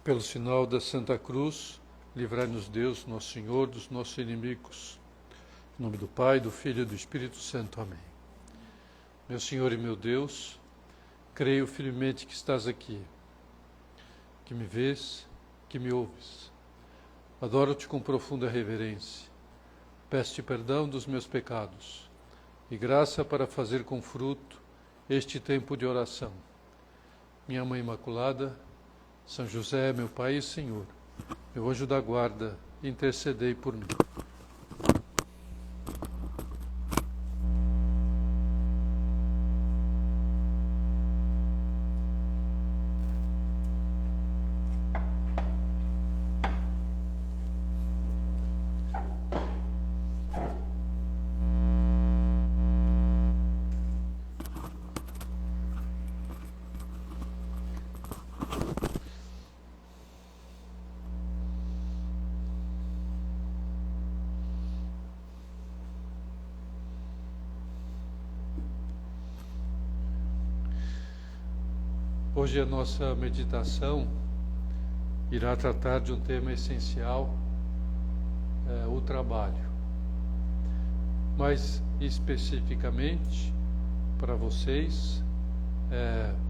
Pelo sinal da Santa Cruz, livrai-nos Deus, nosso Senhor, dos nossos inimigos. Em nome do Pai, do Filho e do Espírito Santo. Amém. Meu Senhor e meu Deus, creio firmemente que estás aqui, que me vês, que me ouves. Adoro-te com profunda reverência. Peço-te perdão dos meus pecados e graça para fazer com fruto este tempo de oração. Minha Mãe Imaculada, São José, meu Pai e Senhor, meu anjo da guarda, intercedei por mim. Hoje a nossa meditação irá tratar de um tema essencial, o trabalho. Mais especificamente, para vocês,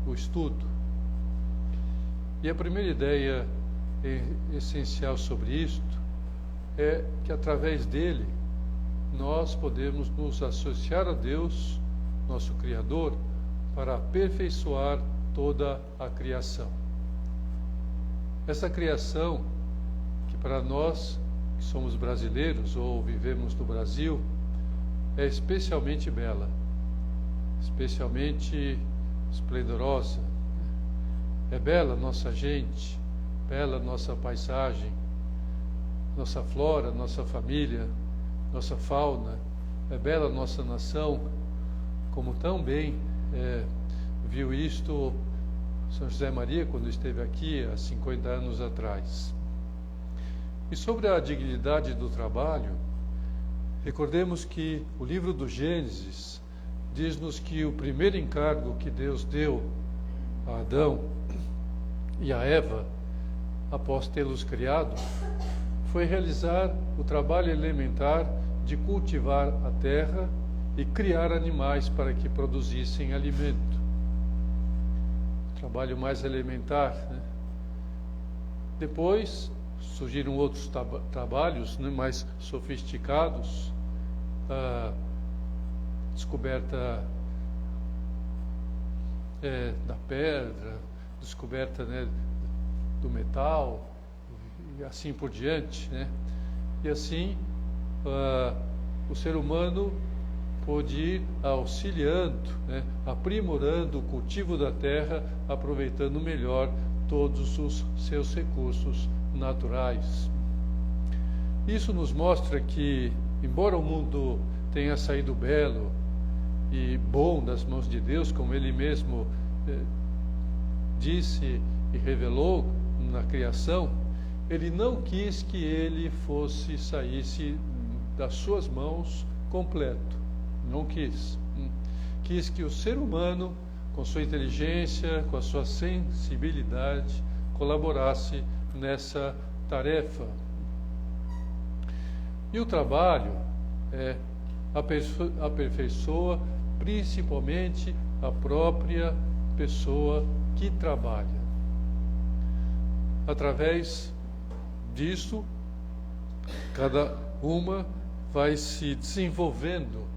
o estudo. E a primeira ideia essencial sobre isto é que através dele nós podemos nos associar a Deus, nosso Criador, para aperfeiçoar toda a criação. Essa criação, que para nós que somos brasileiros ou vivemos no Brasil, é especialmente bela, especialmente esplendorosa. É bela nossa gente, bela nossa paisagem, nossa flora, nossa família, nossa fauna, é bela nossa nação, como tão bem viu isto São José Maria quando esteve aqui há 50 anos atrás. E sobre a dignidade do trabalho, recordemos que o livro do Gênesis diz-nos que o primeiro encargo que Deus deu a Adão e a Eva, após tê-los criado, foi realizar o trabalho elementar de cultivar a terra e criar animais para que produzissem alimento. Trabalho mais elementar, né? Depois surgiram outros trabalhos, né, mais sofisticados, descoberta da pedra, descoberta, né, do metal e assim por diante, né? E assim o ser humano pôde ir auxiliando, né, aprimorando o cultivo da terra, aproveitando melhor todos os seus recursos naturais. Isso nos mostra que, embora o mundo tenha saído belo e bom das mãos de Deus, como Ele mesmo disse e revelou na criação, Ele não quis que ele saísse das suas mãos completo. Não quis. Quis que o ser humano, com sua inteligência, com a sua sensibilidade, colaborasse nessa tarefa. E o trabalho aperfeiçoa principalmente a própria pessoa que trabalha. Através disso, cada uma vai se desenvolvendo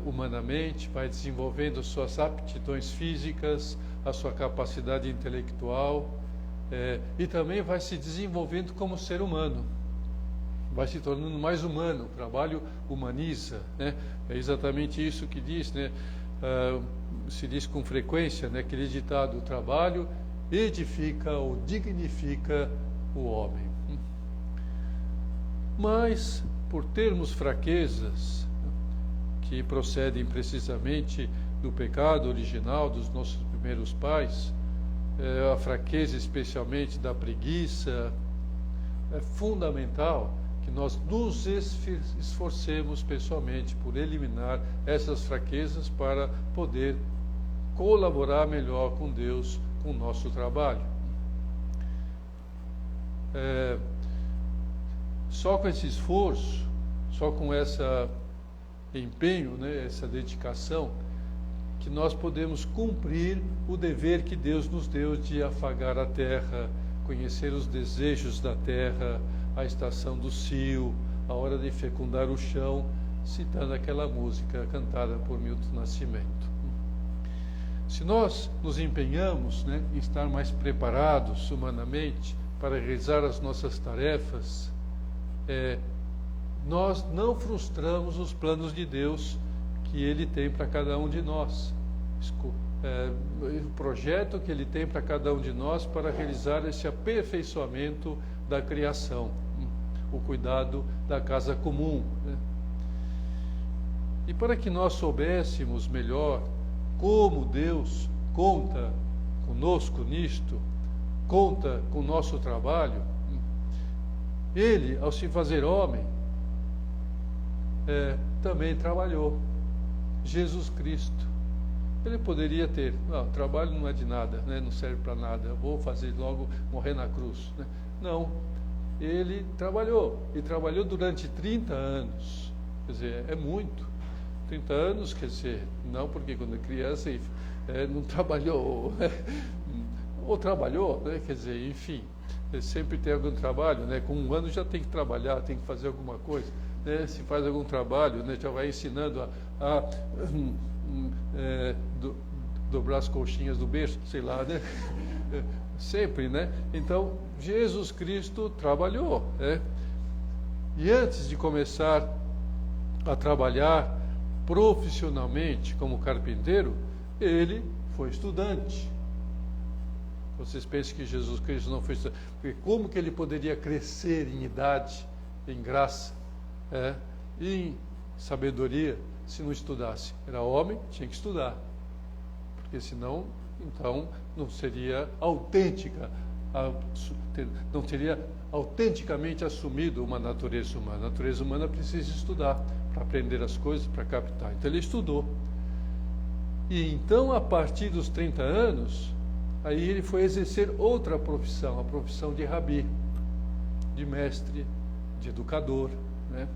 humanamente, vai desenvolvendo suas aptidões físicas, a sua capacidade intelectual, e também vai se desenvolvendo como ser humano, vai se tornando mais humano. O trabalho humaniza, né? É exatamente isso que diz, né? Se diz com frequência, né, aquele ditado: o trabalho edifica ou dignifica o homem. Mas, por termos fraquezas que procedem precisamente do pecado original dos nossos primeiros pais, a fraqueza especialmente da preguiça, é fundamental que nós nos esforcemos pessoalmente por eliminar essas fraquezas para poder colaborar melhor com Deus, com o nosso trabalho. Só com esse esforço, só com esse empenho, né, essa dedicação, que nós podemos cumprir o dever que Deus nos deu de afagar a terra, conhecer os desejos da terra, a estação do cio, a hora de fecundar o chão, citando aquela música cantada por Milton Nascimento. Se nós nos empenhamos, né, em estar mais preparados humanamente para realizar as nossas tarefas, nós não frustramos os planos de Deus que Ele tem para cada um de nós. O projeto que Ele tem para cada um de nós para realizar esse aperfeiçoamento da criação, o cuidado da casa comum, né? E para que nós soubéssemos melhor como Deus conta conosco nisto, conta com o nosso trabalho, Ele, ao se fazer homem, também trabalhou. Jesus Cristo. Ele poderia ter, não, trabalho não é de nada, né? Não serve para nada, eu vou fazer logo morrer na cruz, né? Não, ele trabalhou, e trabalhou durante 30 anos, quer dizer, é muito. 30 anos, quer dizer, não porque quando é criança não trabalhou, ou trabalhou, né? Quer dizer, enfim, sempre tem algum trabalho, né? Com 1 ano já tem que trabalhar, tem que fazer alguma coisa, né? Se faz algum trabalho, né? Já vai ensinando a dobrar as colchinhas do berço, sei lá, né? Sempre, né? Então, Jesus Cristo trabalhou, né? E antes de começar a trabalhar profissionalmente como carpinteiro, ele foi estudante. Vocês pensam que Jesus Cristo não foi estudante? Porque como que ele poderia crescer em idade, em graça, em sabedoria, se não estudasse? Era homem, tinha que estudar, porque senão, então, não seria autêntica, não teria autenticamente assumido uma natureza humana. A natureza humana precisa estudar para aprender as coisas, para captar. Então ele estudou. E então, a partir dos 30 anos, aí ele foi exercer outra profissão, a profissão de rabi, de mestre, de educador, né?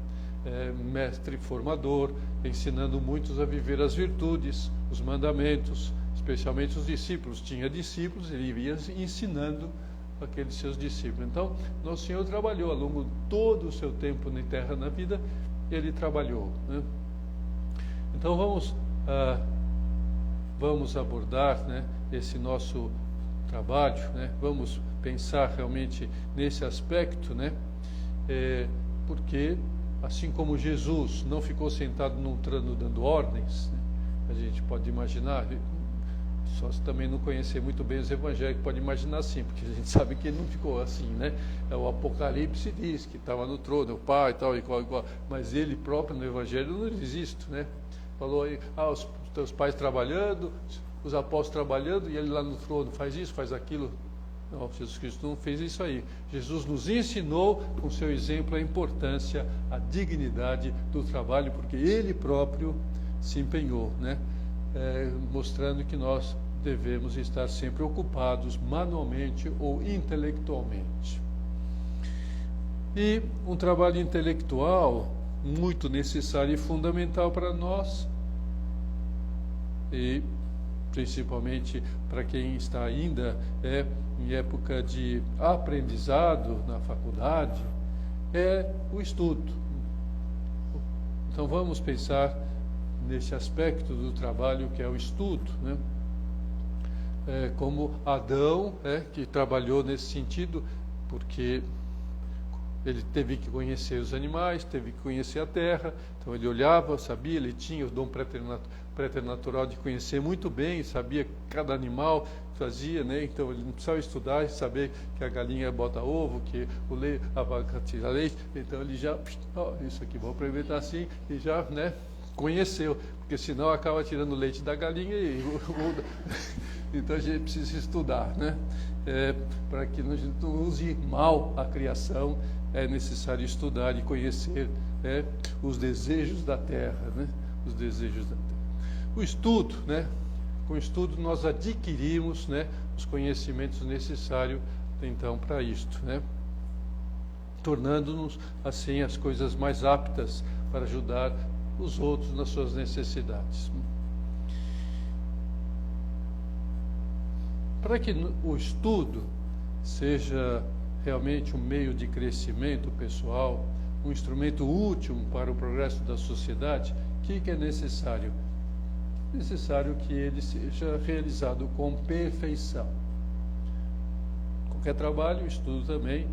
Mestre formador, ensinando muitos a viver as virtudes, os mandamentos, especialmente os discípulos. Tinha discípulos, ele ia ensinando aqueles seus discípulos. Então, Nosso Senhor trabalhou ao longo de todo o seu tempo na terra, na vida, ele trabalhou, né? Então, vamos abordar, né, esse nosso trabalho, né? Vamos pensar realmente nesse aspecto, né? Porque, assim como Jesus não ficou sentado num trono dando ordens, né? A gente pode imaginar, só se também não conhecer muito bem os evangélicos, pode imaginar assim, porque a gente sabe que ele não ficou assim, né? O Apocalipse diz que estava no trono, o Pai e tal, igual, mas ele próprio no Evangelho não diz isto, né? Falou aí, os teus pais trabalhando, os apóstolos trabalhando, e ele lá no trono faz isso, faz aquilo. Não, Jesus Cristo não fez isso aí. Jesus nos ensinou, com seu exemplo, a importância, a dignidade do trabalho, porque ele próprio se empenhou, né? Mostrando que nós devemos estar sempre ocupados manualmente ou intelectualmente. E um trabalho intelectual muito necessário e fundamental para nós, e principalmente para quem está ainda em época de aprendizado na faculdade, é o estudo. Então vamos pensar nesse aspecto do trabalho que é o estudo, né? Como Adão, que trabalhou nesse sentido, porque ele teve que conhecer os animais, teve que conhecer a terra, então ele olhava, sabia, ele tinha o dom preternatural de conhecer muito bem, sabia cada animal fazia, né? Então ele não precisava estudar e saber que a galinha bota ovo, que a vaca tira leite, então ele já, isso aqui vou aproveitar assim, e já, né, conheceu, porque senão acaba tirando o leite da galinha e então a gente precisa estudar, né? Para que a gente não use mal a criação, é necessário estudar e conhecer os desejos da terra, né? Os desejos da terra. O estudo, né? Com o estudo nós adquirimos, né, os conhecimentos necessários então para isto, né? tornando-nos, assim, as coisas mais aptas para ajudar os outros nas suas necessidades. Para que o estudo seja realmente um meio de crescimento pessoal, um instrumento útil para o progresso da sociedade, o que é necessário? Necessário que ele seja realizado com perfeição. Qualquer trabalho, estudo também,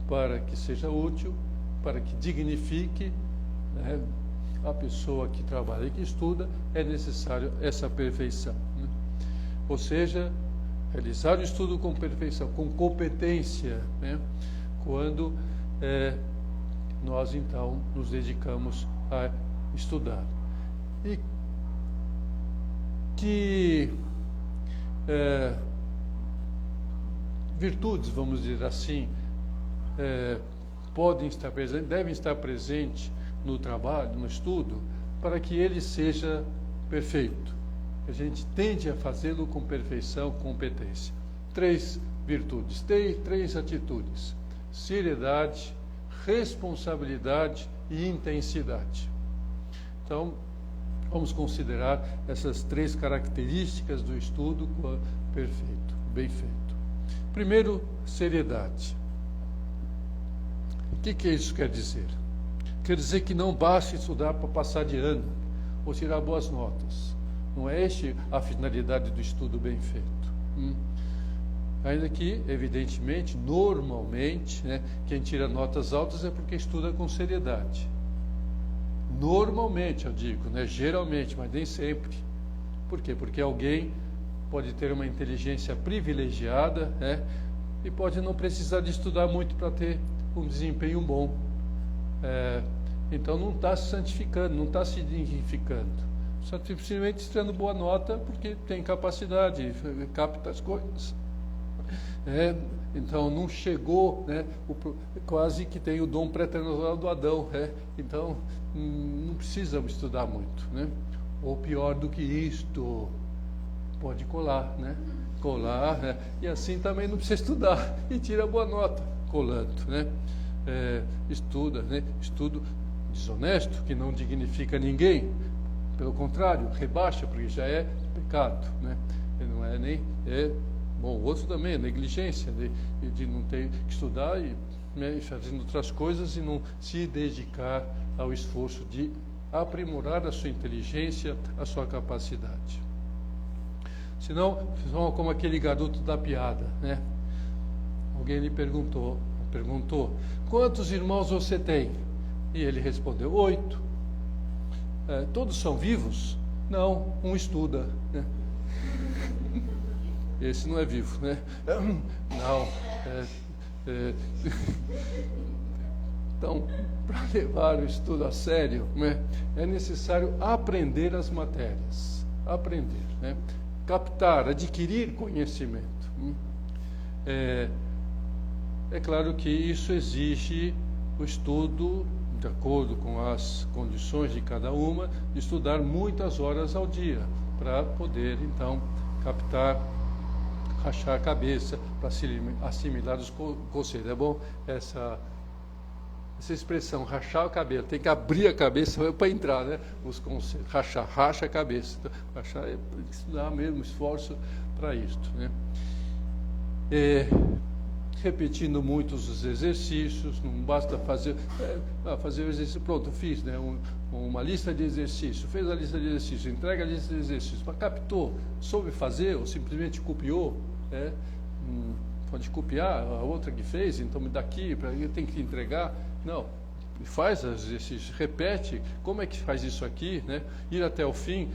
para que seja útil, para que dignifique, né, a pessoa que trabalha e que estuda, é necessário essa perfeição, né? Ou seja, realizar o estudo com perfeição, com competência, né, quando nós então nos dedicamos a estudar. E que virtudes, vamos dizer assim, podem estar presentes, devem estar presentes no trabalho, no estudo, para que ele seja perfeito. A gente tende a fazê-lo com perfeição, com competência. 3 virtudes, 3 atitudes: seriedade, responsabilidade e intensidade. Então, vamos considerar essas 3 características do estudo perfeito, bem feito. Primeiro, seriedade. O que isso quer dizer? Quer dizer que não basta estudar para passar de ano ou tirar boas notas. Não é esta a finalidade do estudo bem feito. Ainda que, evidentemente, normalmente, né, quem tira notas altas é porque estuda com seriedade. Normalmente, eu digo, né, geralmente, mas nem sempre. Por quê? Porque alguém pode ter uma inteligência privilegiada, né, e pode não precisar de estudar muito para ter um desempenho bom. Então não está se santificando, não está se dignificando. Só simplesmente tirando boa nota porque tem capacidade, capta as coisas. Então não chegou, né, quase que tem o dom pré-eternal do Adão. Então não precisamos estudar muito, né? Ou pior do que isto, pode colar, né? Colar, né? E assim também não precisa estudar e tira boa nota colando, né? Estuda, né? Estudo desonesto, que não dignifica ninguém, pelo contrário, rebaixa, porque já é pecado, né? E não é nem... bom, o outro também é negligência, de não ter que estudar e, né, fazendo outras coisas e não se dedicar ao esforço de aprimorar a sua inteligência, a sua capacidade. Senão, como aquele garoto da piada, né? Alguém lhe perguntou, quantos irmãos você tem? E ele respondeu, 8. Todos são vivos? Não, um estuda, né? Esse não é vivo, né? Não. Então, para levar o estudo a sério, né, é necessário aprender as matérias. Aprender, né? Captar, adquirir conhecimento. É claro que isso exige o estudo, de acordo com as condições de cada uma, de estudar muitas horas ao dia, para poder, então, captar, rachar a cabeça, para assimilar os conceitos. É bom essa expressão, rachar o cabelo, tem que abrir a cabeça para entrar, né? Os conceitos, racha a cabeça. Então, rachar é estudar mesmo, esforço para isto, né? Repetindo muitos os exercícios, não basta fazer o exercício, pronto, fiz, né, uma lista de exercícios, fez a lista de exercícios, entrega a lista de exercícios, mas captou, soube fazer ou simplesmente copiou, pode copiar a outra que fez, então me dá aqui, eu tenho que entregar, não, faz os exercícios, repete, como é que faz isso aqui, né, ir até o fim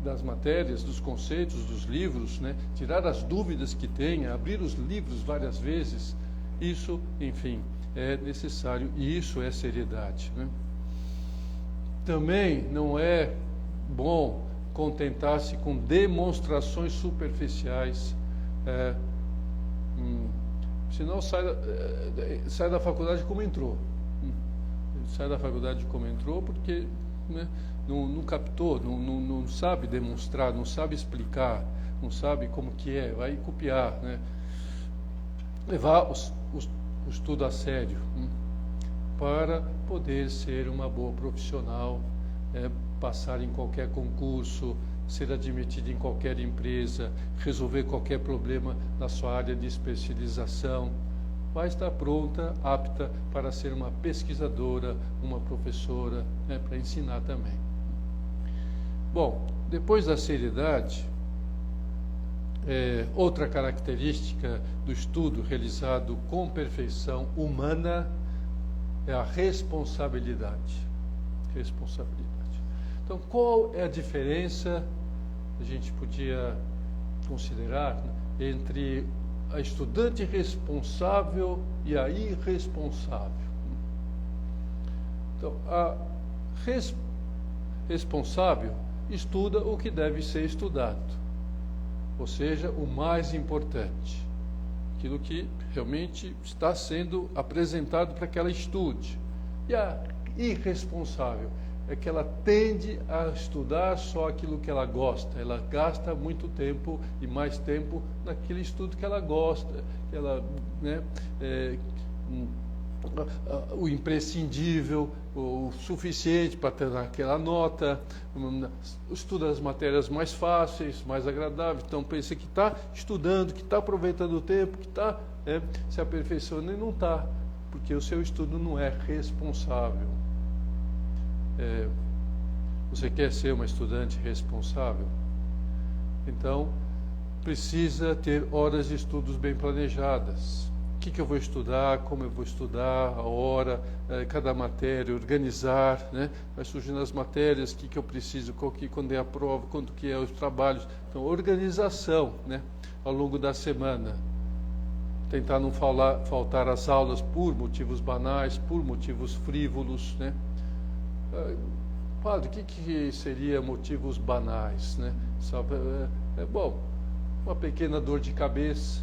das matérias, dos conceitos, dos livros, né? Tirar as dúvidas que tenha, abrir os livros várias vezes, isso, enfim, é necessário e isso é seriedade, né? Também não é bom contentar-se com demonstrações superficiais, senão sai da faculdade como entrou. Sai da faculdade como entrou porque, né, não captou, não sabe demonstrar, não sabe explicar, não sabe como que é, vai copiar, né? Levar o estudo a sério. para poder ser uma boa profissional, passar em qualquer concurso, ser admitido em qualquer empresa, resolver qualquer problema na sua área de especialização. Vai estar pronta, apta para ser uma pesquisadora, uma professora, para ensinar também. Bom, depois da seriedade, outra característica do estudo realizado com perfeição humana é a responsabilidade. Então, qual é a diferença, a gente podia considerar, entre a estudante responsável e a irresponsável? Então, a responsável estuda o que deve ser estudado, ou seja, o mais importante, aquilo que realmente está sendo apresentado para que ela estude. E a irresponsável é que ela tende a estudar só aquilo que ela gosta, ela gasta muito tempo e mais tempo naquele estudo que ela gosta, que ela, o imprescindível, o suficiente para ter aquela nota, estuda as matérias mais fáceis, mais agradáveis. Então pensa que está estudando, que está aproveitando o tempo, que está se aperfeiçoando, e não está, porque o seu estudo não é responsável. Você quer ser uma estudante responsável? Então precisa ter horas de estudos bem planejadas. O que eu vou estudar, como eu vou estudar, a hora, cada matéria, organizar, vai surgindo as matérias, o que eu preciso, quando é a prova, quando que é os trabalhos. Então, organização, ao longo da semana. Tentar não faltar às aulas por motivos banais, por motivos frívolos, Padre, o que seria motivos banais, bom, uma pequena dor de cabeça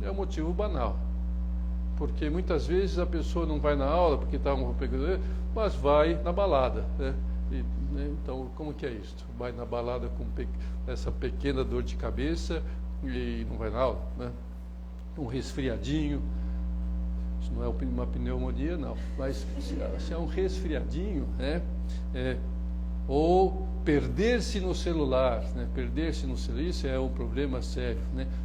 é um motivo banal. Porque muitas vezes a pessoa não vai na aula porque está mas vai na balada. Então, como que é isso? Vai na balada com essa pequena dor de cabeça e não vai na aula? Um resfriadinho, isso não é uma pneumonia, não, mas se é um resfriadinho, ou perder-se no celular, isso é um problema sério,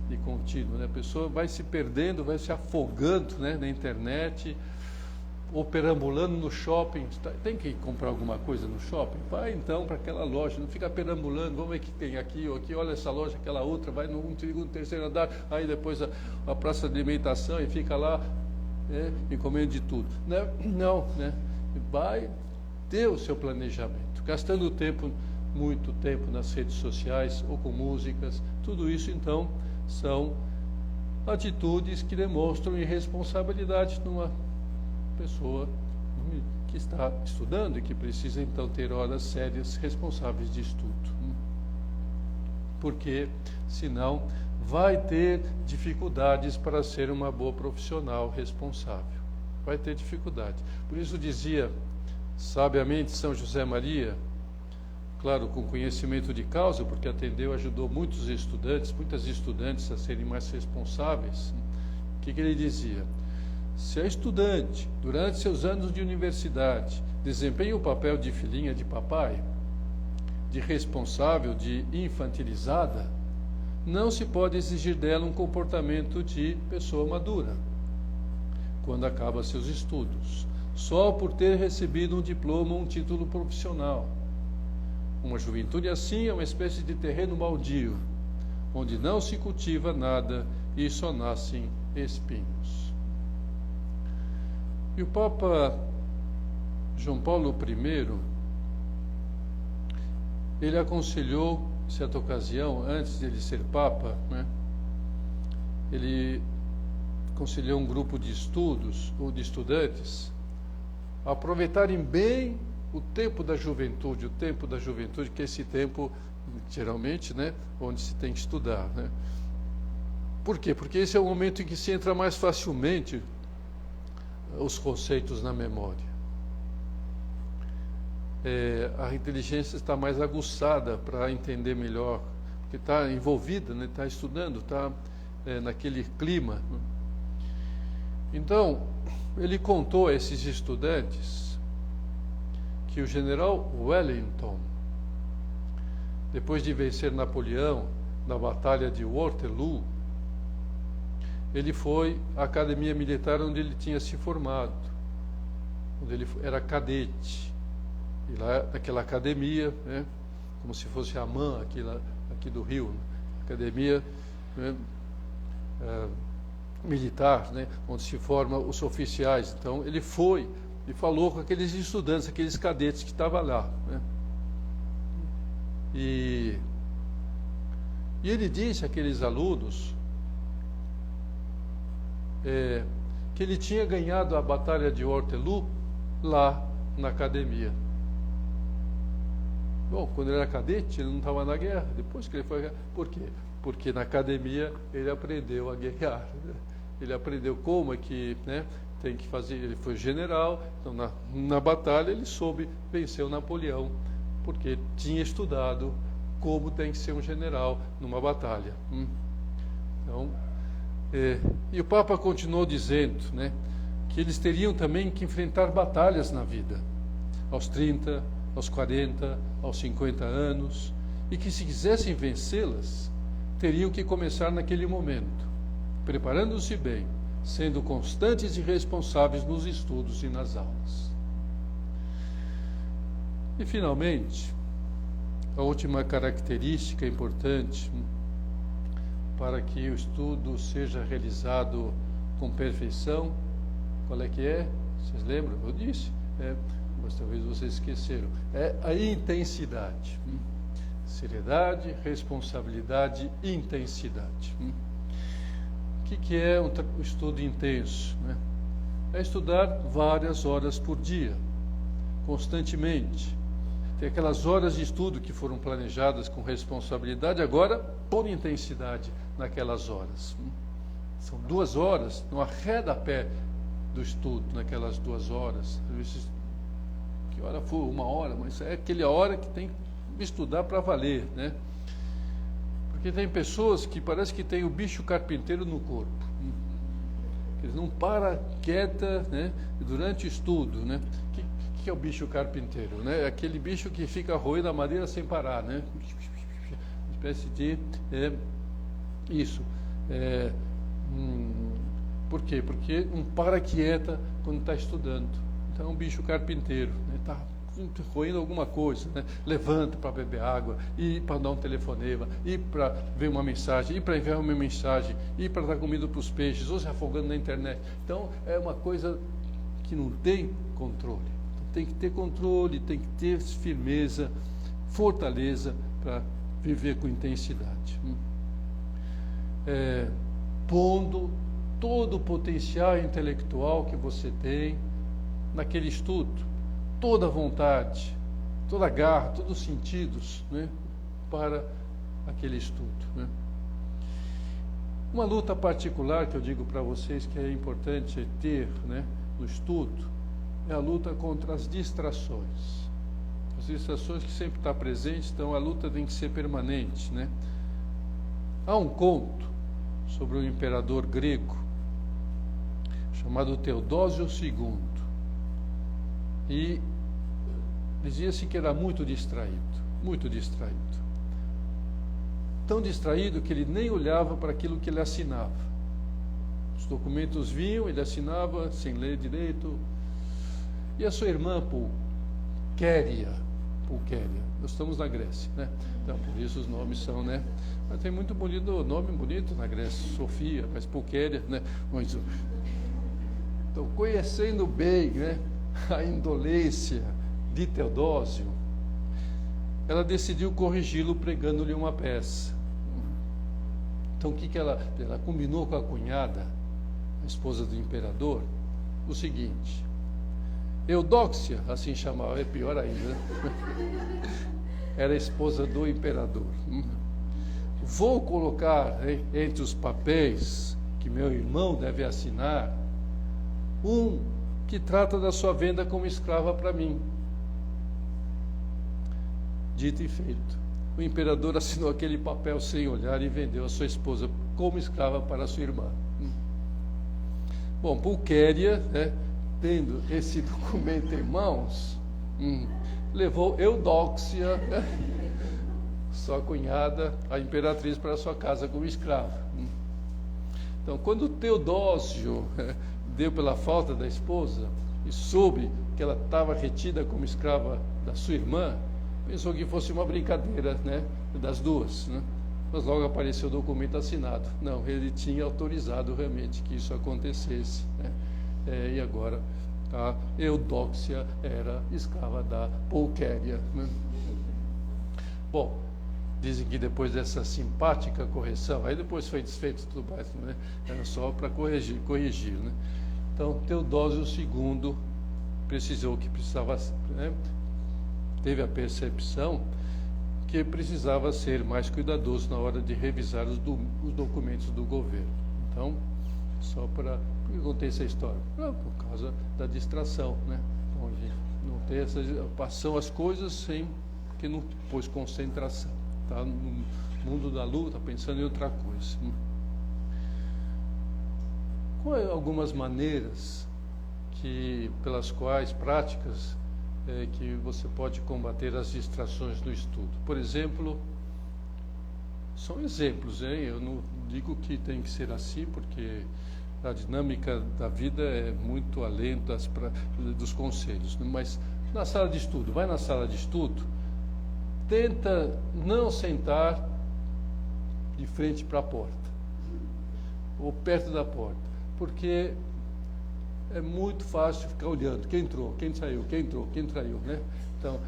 de contínuo, a pessoa vai se perdendo, vai se afogando, na internet, ou perambulando no shopping. Tem que comprar alguma coisa no shopping? Vai então para aquela loja, não fica perambulando, vamos ver o que tem aqui, ou aqui, olha essa loja, aquela outra, vai no segundo, terceiro andar, aí depois a praça de alimentação, e fica lá, e comendo de tudo. Não, vai ter o seu planejamento, gastando muito tempo nas redes sociais ou com músicas. Tudo isso, então, são atitudes que demonstram irresponsabilidade numa pessoa que está estudando e que precisa, então, ter horas sérias, responsáveis de estudo. Porque, senão, vai ter dificuldades para ser uma boa profissional responsável. Vai ter dificuldade. Por isso dizia, sabiamente, São José Maria, claro, com conhecimento de causa, porque atendeu, ajudou muitas estudantes a serem mais responsáveis. O que ele dizia? Se a estudante, durante seus anos de universidade, desempenha o papel de filhinha de papai, de responsável, de infantilizada, não se pode exigir dela um comportamento de pessoa madura, quando acaba seus estudos, só por ter recebido um diploma ou um título profissional. Uma juventude assim é uma espécie de terreno baldio, onde não se cultiva nada e só nascem espinhos. E o Papa João Paulo I, ele aconselhou, em certa ocasião, antes de ele ser Papa, ele aconselhou um grupo de estudos, ou de estudantes, a aproveitarem bem o tempo da juventude, que é esse tempo, geralmente, onde se tem que estudar. Por quê? Porque esse é o momento em que se entra mais facilmente os conceitos na memória. A inteligência está mais aguçada para entender melhor, porque está envolvida, está estudando, está naquele clima. Então, ele contou a esses estudantes que o general Wellington, depois de vencer Napoleão na Batalha de Waterloo, ele foi à academia militar onde ele tinha se formado, onde ele era cadete. E lá, naquela academia, né, como se fosse a AMAN aqui do Rio, né, academia, né, militar, né, onde se formam os oficiais. Então, ele foi e falou com aqueles estudantes, aqueles cadetes que estavam lá, né. E ele disse àqueles alunos que ele tinha ganhado a Batalha de Waterloo lá na academia. Bom, quando ele era cadete, ele não estava na guerra. Depois que ele foi... Por quê? Porque na academia ele aprendeu a guerrear, né? Ele aprendeu como é que, né, tem que fazer. Ele foi general, então na batalha ele soube vencer o Napoleão, porque tinha estudado como tem que ser um general numa batalha. Então, e o Papa continuou dizendo, né, que eles teriam também que enfrentar batalhas na vida, aos 30, aos 40, aos 50 anos, e que se quisessem vencê-las, teriam que começar naquele momento, preparando-se bem, sendo constantes e responsáveis nos estudos e nas aulas. E, finalmente, a última característica importante para que o estudo seja realizado com perfeição, qual é que é? Vocês lembram? Eu disse, mas talvez vocês esqueceram. É a intensidade. Seriedade, responsabilidade e intensidade. O que é um estudo intenso, né? É estudar várias horas por dia, constantemente. Tem aquelas horas de estudo que foram planejadas com responsabilidade, agora por intensidade naquelas horas. São 2 horas, não arreda a pé do estudo naquelas 2 horas. Que hora for, 1 hora, mas é aquela hora que tem que estudar para valer, né? Porque tem pessoas que parece que tem o bicho carpinteiro no corpo. Eles não param quieta, né, durante o estudo, né? O que é o bicho carpinteiro, né? É aquele bicho que fica roendo a madeira sem parar, né? Uma espécie de isso. Por quê? Porque não para quieta quando está estudando. Então é um bicho carpinteiro, né? Está roendo alguma coisa, né? Levanta para beber água, e para dar um telefonema, e para ver uma mensagem, e para enviar uma mensagem, e para dar comida para os peixes, ou se afogando na internet. Então é uma coisa que não tem controle. Tem que ter controle, tem que ter firmeza, fortaleza para viver com intensidade. Pondo todo o potencial intelectual que você tem naquele estudo, toda a vontade, toda a garra, todos os sentidos, né, para aquele estudo, né. Uma luta particular que eu digo para vocês que é importante ter, né, no estudo, é a luta contra as distrações. As distrações que sempre estão presentes, então a luta tem que ser permanente, né. Há um conto sobre um imperador grego chamado Teodósio II. E dizia-se que era muito distraído. Tão distraído que ele nem olhava para aquilo que ele assinava. Os documentos vinham, ele assinava sem ler direito. E a sua irmã, Pulquéria, nós estamos na Grécia, né? Então, por isso os nomes são, né? Mas tem muito bonito, nome bonito na Grécia, Sofia, mas Pulquéria, né? Então, conhecendo bem, né, a indolência de Teodósio, ela decidiu corrigi-lo pregando-lhe uma peça. Então, o que ela combinou com a cunhada, a esposa do imperador, o seguinte: Eudóxia, assim chamava, é pior ainda, era a esposa do imperador. Vou colocar entre os papéis que meu irmão deve assinar um que trata da sua venda como escrava para mim. Dito e feito. O imperador assinou aquele papel sem olhar e vendeu a sua esposa como escrava para a sua irmã. Bom, Pulquéria, né, tendo esse documento em mãos, levou Eudóxia, né, sua cunhada, a imperatriz, para sua casa como escrava. Então, quando Teodósio deu pela falta da esposa e soube que ela estava retida como escrava da sua irmã, pensou que fosse uma brincadeira, né, das duas, né? Mas logo apareceu o documento assinado. Não, ele tinha autorizado realmente que isso acontecesse, né? E agora a Eudóxia era escrava da Pulquéria, né? Bom, dizem que depois dessa simpática correção, aí depois foi desfeito tudo mais, né? Era só para corrigir, né? Então, Teodósio II precisava, né, teve a percepção que precisava ser mais cuidadoso na hora de revisar os documentos do governo. Então, só para... Por que eu contei essa história? Por causa da distração, né? Então, a gente não tem essa... Passam as coisas sem que não pôs concentração. Está no mundo da luta, pensando em outra coisa. Quais algumas maneiras pelas quais, práticas, que você pode combater as distrações do estudo? Por exemplo, são exemplos, hein? Eu não digo que tem que ser assim, porque a dinâmica da vida é muito além dos conselhos, né? Mas na sala de estudo, vai na sala de estudo, tenta não sentar de frente para a porta, ou perto da porta, porque é muito fácil ficar olhando quem entrou, quem saiu, quem entrou, quem saiu, né? Então,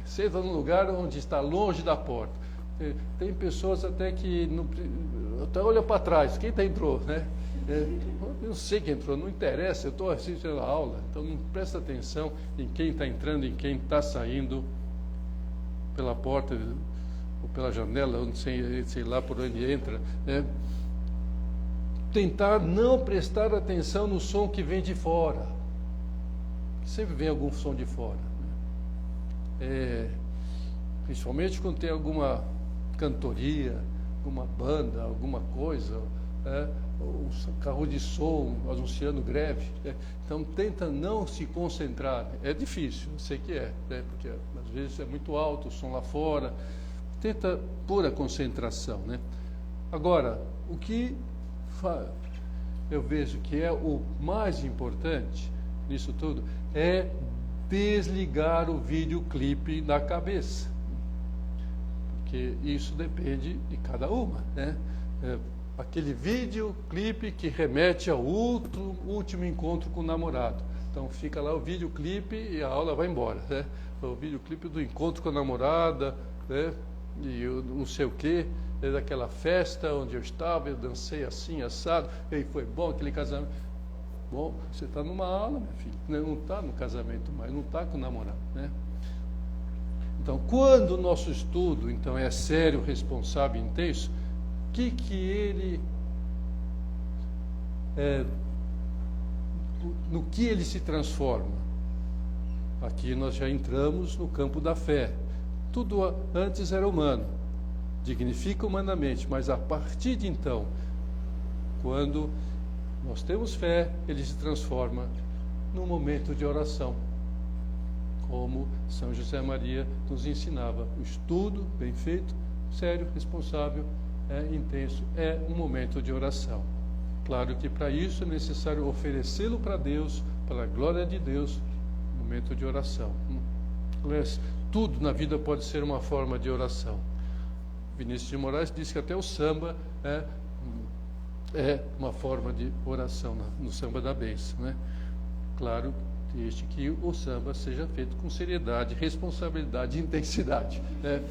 senta num lugar onde está longe da porta. Tem pessoas até que não, até olha para trás, quem entrou, né? Eu não sei quem entrou, não interessa, eu estou assistindo a aula, então não presta atenção em quem está entrando, em quem está saindo pela porta ou pela janela, sei lá por onde entra, né? Tentar não prestar atenção no som que vem de fora. Sempre vem algum som de fora, né? Principalmente quando tem alguma cantoria, alguma banda, alguma coisa, o carro de som anunciando greve, né? Então tenta não se concentrar. É difícil, eu sei que né? Porque às vezes é muito alto o som lá fora. Tenta pôr a concentração, né? Agora, o que eu vejo que é o mais importante nisso tudo é desligar o videoclipe da cabeça, porque isso depende de cada uma, né? Aquele videoclipe que remete ao último encontro com o namorado, então fica lá o videoclipe e a aula vai embora, né? O videoclipe do encontro com a namorada, né? E eu não sei o que, daquela festa onde eu estava, eu dancei assim, assado, e foi bom aquele casamento. Bom, você está numa aula, minha filha, né? Não está no casamento mais, não está com o namorado, né? Então, quando o nosso estudo então é sério, responsável, intenso, no que ele se transforma? Aqui nós já entramos no campo da fé. Tudo antes era humano, dignifica humanamente, mas a partir de então, quando nós temos fé, ele se transforma num momento de oração, como São José Maria nos ensinava. O estudo bem feito, sério, responsável, intenso, é um momento de oração. Claro que para isso é necessário oferecê-lo para Deus, para a glória de Deus, momento de oração. Tudo na vida pode ser uma forma de oração. Vinícius de Moraes diz que até o samba é uma forma de oração, no samba da bênção, né? Claro, desde que o samba seja feito com seriedade, responsabilidade e intensidade, né?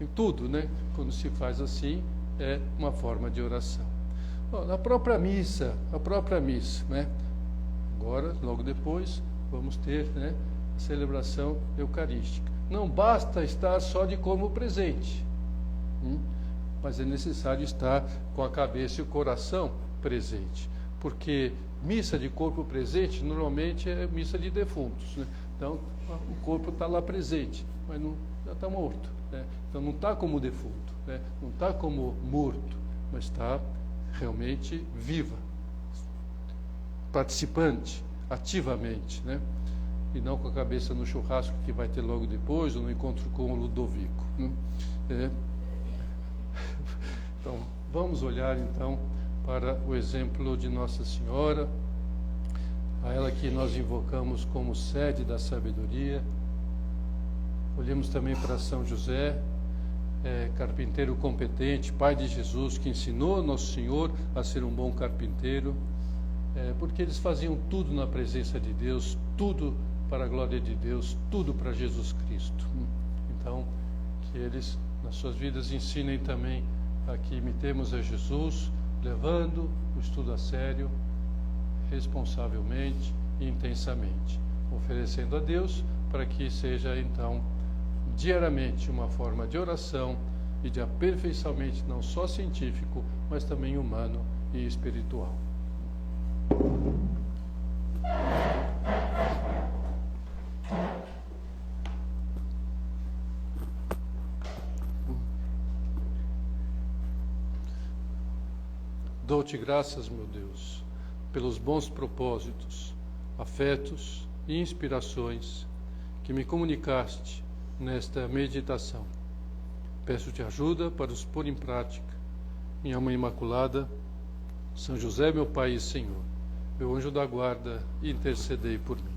Em tudo, né? Quando se faz assim, é uma forma de oração. Bom, a própria missa, né? Agora, logo depois, vamos ter, né, a celebração eucarística. Não basta estar só de corpo presente, mas é necessário estar com a cabeça e o coração presente, porque missa de corpo presente normalmente é missa de defuntos, né? Então o corpo está lá presente, mas não, já está morto, né? Então não está como defunto, né? Não está como morto, mas está realmente viva, participante, ativamente, né? E não com a cabeça no churrasco que vai ter logo depois, ou no encontro com o Ludovico, né? Então, vamos olhar então para o exemplo de Nossa Senhora, a ela que nós invocamos como sede da sabedoria. Olhemos também para São José, carpinteiro competente, pai de Jesus, que ensinou Nosso Senhor a ser um bom carpinteiro, porque eles faziam tudo na presença de Deus, tudo para a glória de Deus, tudo para Jesus Cristo. Então, que eles, nas suas vidas, ensinem também a que imitemos a Jesus, levando o estudo a sério, responsavelmente e intensamente, oferecendo a Deus para que seja, então, diariamente uma forma de oração e de aperfeiçoamento não só científico, mas também humano e espiritual. Dou-te graças, meu Deus, pelos bons propósitos, afetos e inspirações que me comunicaste nesta meditação. Peço-te ajuda para os pôr em prática. Minha Mãe Imaculada, São José, meu Pai e Senhor, meu anjo da guarda, intercedei por mim.